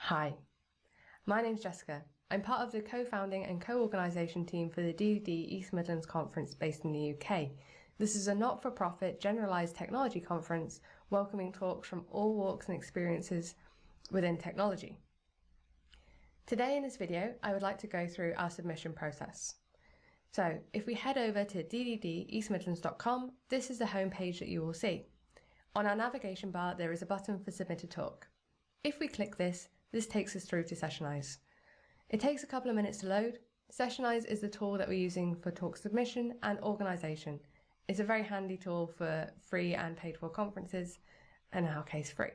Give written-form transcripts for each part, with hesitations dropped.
Hi, my name's Jessica. I'm part of the co-founding and co-organisation team for the DDD East Midlands Conference based in the UK. This is a not-for-profit generalised technology conference welcoming talks from all walks and experiences within technology. Today in this video, I would like to go through our submission process. So if we head over to dddeastmidlands.com, this is the homepage that you will see. On our navigation bar, there is a button for Submit a Talk. If we click this takes us through to Sessionize. It takes a couple of minutes to load. Sessionize is the tool that we're using for talk submission and organisation. It's a very handy tool for free and paid for conferences, and in our case free.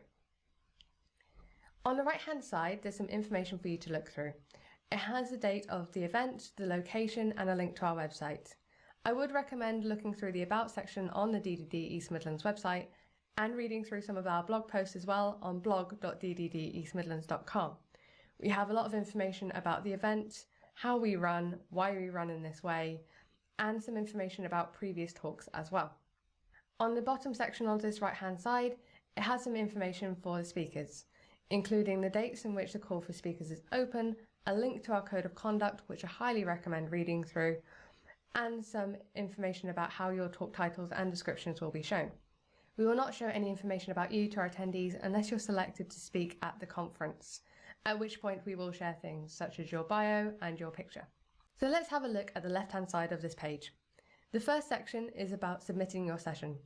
On the right hand side, there's some information for you to look through. It has the date of the event, the location, and a link to our website. I would recommend looking through the About section on the DDD East Midlands website and reading through some of our blog posts as well on blog.dddeastmidlands.com. We have a lot of information about the event, how we run, why we run in this way, and some information about previous talks as well. On the bottom section of this right hand side, it has some information for the speakers, including the dates in which the call for speakers is open, a link to our code of conduct, which I highly recommend reading through, and some information about how your talk titles and descriptions will be shown. We will not show any information about you to our attendees unless you're selected to speak at the conference, at which point we will share things such as your bio and your picture. So let's have a look at the left-hand side of this page. The first section is about submitting your session.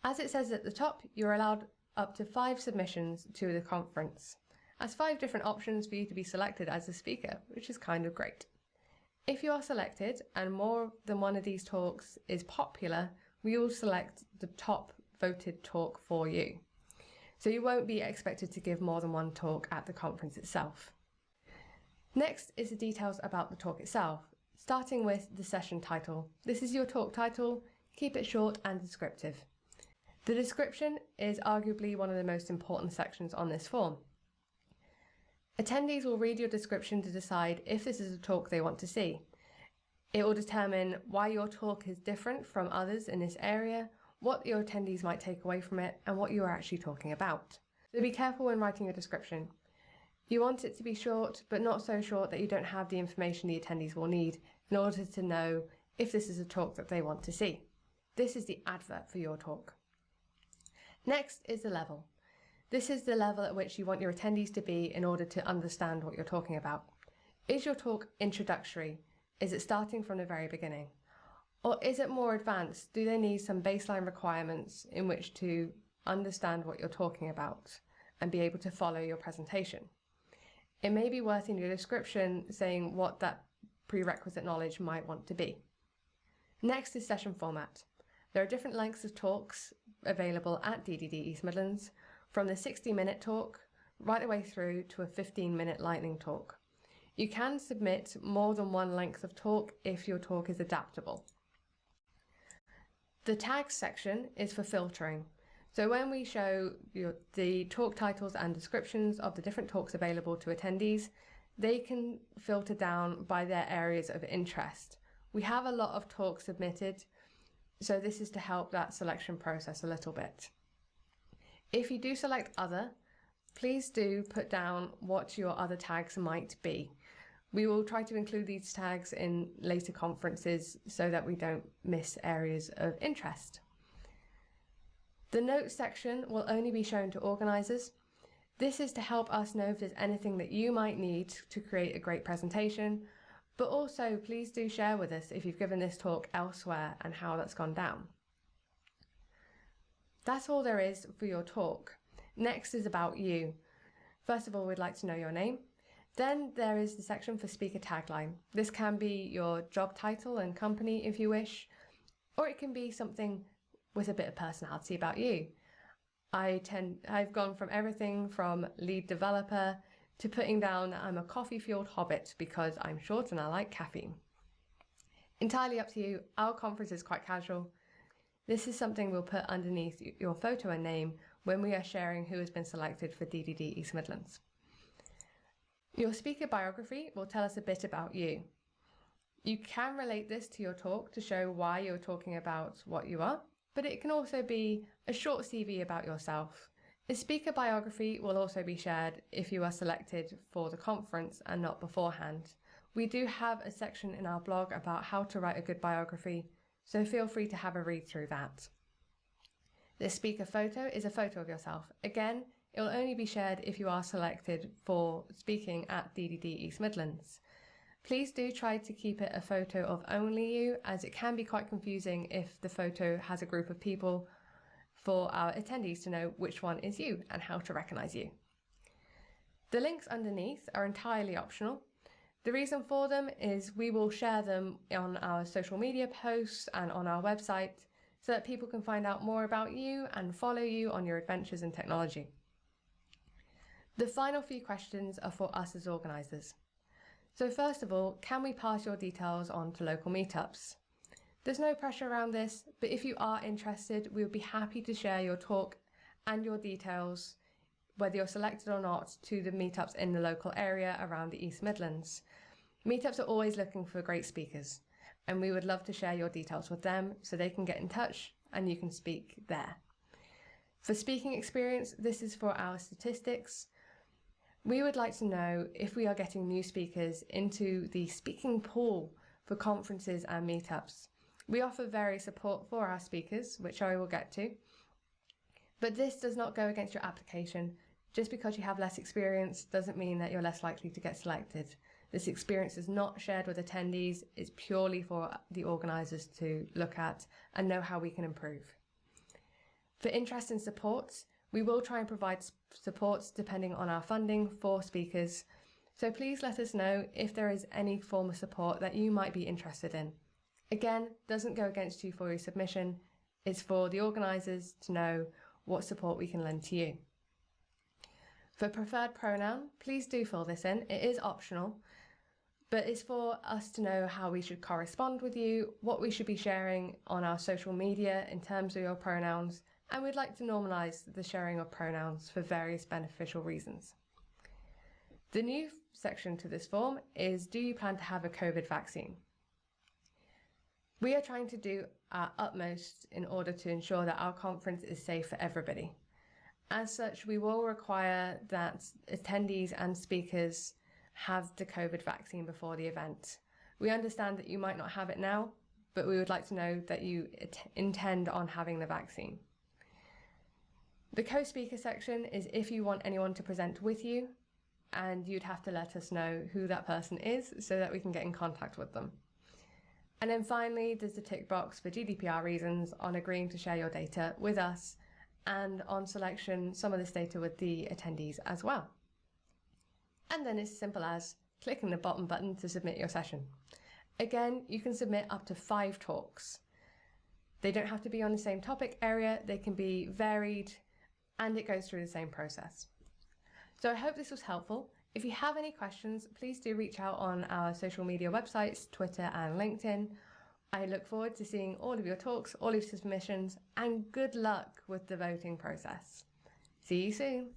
As it says at the top, you're allowed up to 5 submissions to the conference. That's 5 different options for you to be selected as a speaker, which is kind of great. If you are selected and more than one of these talks is popular, we will select the top voted talk for you. So you won't be expected to give more than one talk at the conference itself. Next is the details about the talk itself, starting with the session title. This is your talk title. Keep it short and descriptive. The description is arguably one of the most important sections on this form. Attendees will read your description to decide if this is a talk they want to see. It will determine why your talk is different from others in this area, what your attendees might take away from it, and what you are actually talking about. So be careful when writing your description. You want it to be short, but not so short that you don't have the information the attendees will need in order to know if this is a talk that they want to see. This is the advert for your talk. Next is the level. This is the level at which you want your attendees to be in order to understand what you're talking about. Is your talk introductory? Is it starting from the very beginning? Or is it more advanced? Do they need some baseline requirements in which to understand what you're talking about and be able to follow your presentation? It may be worth in your description saying what that prerequisite knowledge might want to be. Next is session format. There are different lengths of talks available at DDD East Midlands, from the 60-minute talk right the way through to a 15-minute lightning talk. You can submit more than one length of talk if your talk is adaptable. The tags section is for filtering. So when we show the talk titles and descriptions of the different talks available to attendees, they can filter down by their areas of interest. We have a lot of talks submitted, so this is to help that selection process a little bit. If you do select other, please do put down what your other tags might be. We will try to include these tags in later conferences so that we don't miss areas of interest. The notes section will only be shown to organisers. This is to help us know if there's anything that you might need to create a great presentation, but also please do share with us if you've given this talk elsewhere and how that's gone down. That's all there is for your talk. Next is about you. First of all, we'd like to know your name. Then there is the section for speaker tagline. This can be your job title and company if you wish, or it can be something with a bit of personality about you. I've gone from everything from lead developer to putting down that I'm a coffee-fueled hobbit because I'm short and I like caffeine. Entirely up to you. Our conference is quite casual. This is something we'll put underneath your photo and name when we are sharing who has been selected for DDD East Midlands. Your speaker biography will tell us a bit about you. You can relate this to your talk to show why you're talking about what you are, but it can also be a short CV about yourself. A speaker biography will also be shared if you are selected for the conference and not beforehand. We do have a section in our blog about how to write a good biography, so feel free to have a read through that. The speaker photo is a photo of yourself. Again, it will only be shared if you are selected for speaking at DDD East Midlands. Please do try to keep it a photo of only you, as it can be quite confusing if the photo has a group of people for our attendees to know which one is you and how to recognise you. The links underneath are entirely optional. The reason for them is we will share them on our social media posts and on our website so that people can find out more about you and follow you on your adventures in technology. The final few questions are for us as organisers. So first of all, can we pass your details on to local meetups? There's no pressure around this, but if you are interested, we would be happy to share your talk and your details, whether you're selected or not, to the meetups in the local area around the East Midlands. Meetups are always looking for great speakers, and we would love to share your details with them so they can get in touch and you can speak there. For speaking experience, this is for our statistics. We would like to know if we are getting new speakers into the speaking pool for conferences and meetups. We offer various support for our speakers, which I will get to, but this does not go against your application. Just because you have less experience doesn't mean that you're less likely to get selected. This experience is not shared with attendees, it's purely for the organisers to look at and know how we can improve. For interest and supports, we will try and provide supports depending on our funding for speakers, so please let us know if there is any form of support that you might be interested in. Again, doesn't go against you for your submission, it's for the organisers to know what support we can lend to you. For preferred pronoun, please do fill this in, it is optional, but it's for us to know how we should correspond with you, what we should be sharing on our social media in terms of your pronouns, and we'd like to normalise the sharing of pronouns for various beneficial reasons. The new section to this form is, do you plan to have a COVID vaccine? We are trying to do our utmost in order to ensure that our conference is safe for everybody. As such, we will require that attendees and speakers have the COVID vaccine before the event. We understand that you might not have it now, but we would like to know that you intend on having the vaccine. The co-speaker section is if you want anyone to present with you, and you'd have to let us know who that person is so that we can get in contact with them. And then finally, there's the tick box for GDPR reasons on agreeing to share your data with us and on selection some of this data with the attendees as well. And then it's as simple as clicking the bottom button to submit your session. Again, you can submit up to 5 talks. They don't have to be on the same topic area, they can be varied, and it goes through the same process. So I hope this was helpful. If you have any questions, please do reach out on our social media websites, Twitter and LinkedIn. I look forward to seeing all of your talks, all of your submissions, and good luck with the voting process. See you soon.